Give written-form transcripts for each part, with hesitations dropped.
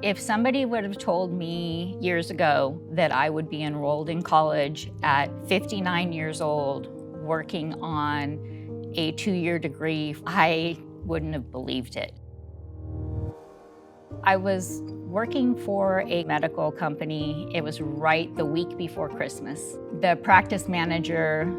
If somebody would have told me years ago that I would be enrolled in college at 59 years old, working on a 2-year degree, I wouldn't have believed it. I was working for a medical company. It was right the week before Christmas. The practice manager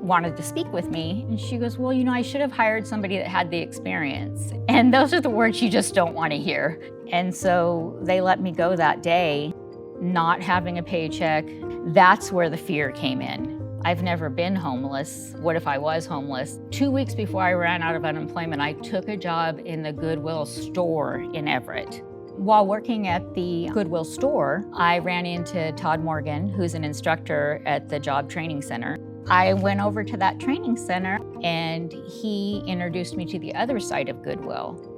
wanted to speak with me, and she goes, well, I should have hired somebody that had the experience. And those are the words you just don't want to hear. And so they let me go that day, not having a paycheck. That's where the fear came in. I've never been homeless. What if I was homeless? 2 weeks before I ran out of unemployment, I took a job in the Goodwill store in Everett. While working at the Goodwill store, I ran into Todd Morgan, who's an instructor at the Job Training Center. I went over to that training center and he introduced me to the other side of Goodwill.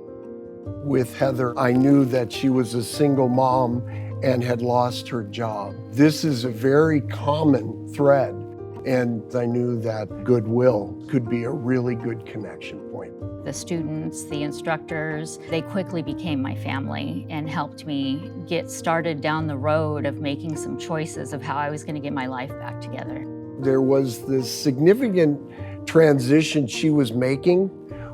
With Heather, I knew that she was a single mom and had lost her job. This is a very common thread, and I knew that Goodwill could be a really good connection point. The students, the instructors, they quickly became my family and helped me get started down the road of making some choices of how I was going to get my life back together. There was this significant transition she was making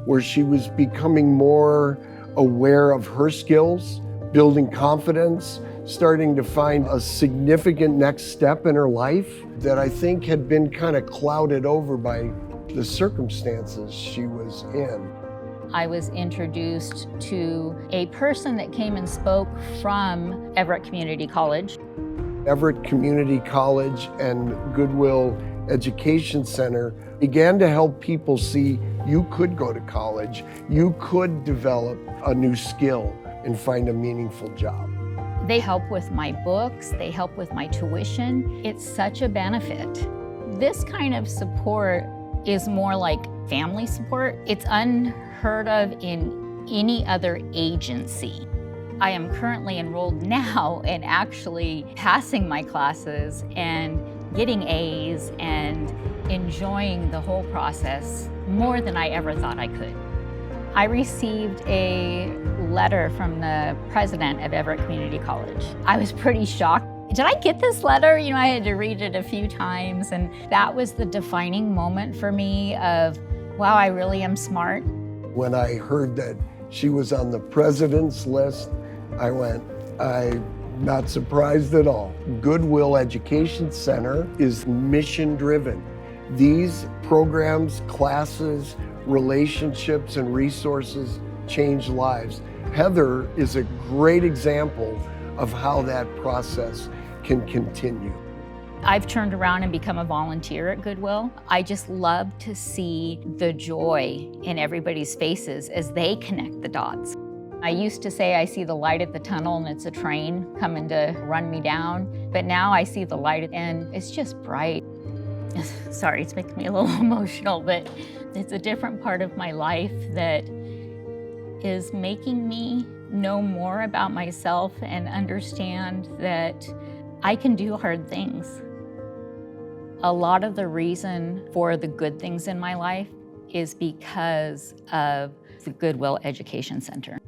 where she was becoming more aware of her skills, building confidence, starting to find a significant next step in her life that I think had been kind of clouded over by the circumstances she was in. I was introduced to a person that came and spoke from Everett Community College. Everett Community College and Goodwill Education Center began to help people see you could go to college, you could develop a new skill and find a meaningful job. They help with my books, they help with my tuition. It's such a benefit. This kind of support is more like family support. It's unheard of in any other agency. I am currently enrolled now and actually passing my classes and getting A's and enjoying the whole process more than I ever thought I could. I received a letter from the president of Everett Community College. I was pretty shocked. Did I get this letter? I had to read it a few times, and that was the defining moment for me of, wow, I really am smart. When I heard that she was on the president's list, I went, I'm not surprised at all. Goodwill Education Center is mission-driven. These programs, classes, relationships, and resources change lives. Heather is a great example of how that process can continue. I've turned around and become a volunteer at Goodwill. I just love to see the joy in everybody's faces as they connect the dots. I used to say I see the light at the tunnel and it's a train coming to run me down, but now I see the light and it's just bright. Sorry, it's making me a little emotional, but it's a different part of my life that is making me know more about myself and understand that I can do hard things. A lot of the reason for the good things in my life is because of the Goodwill Education Center.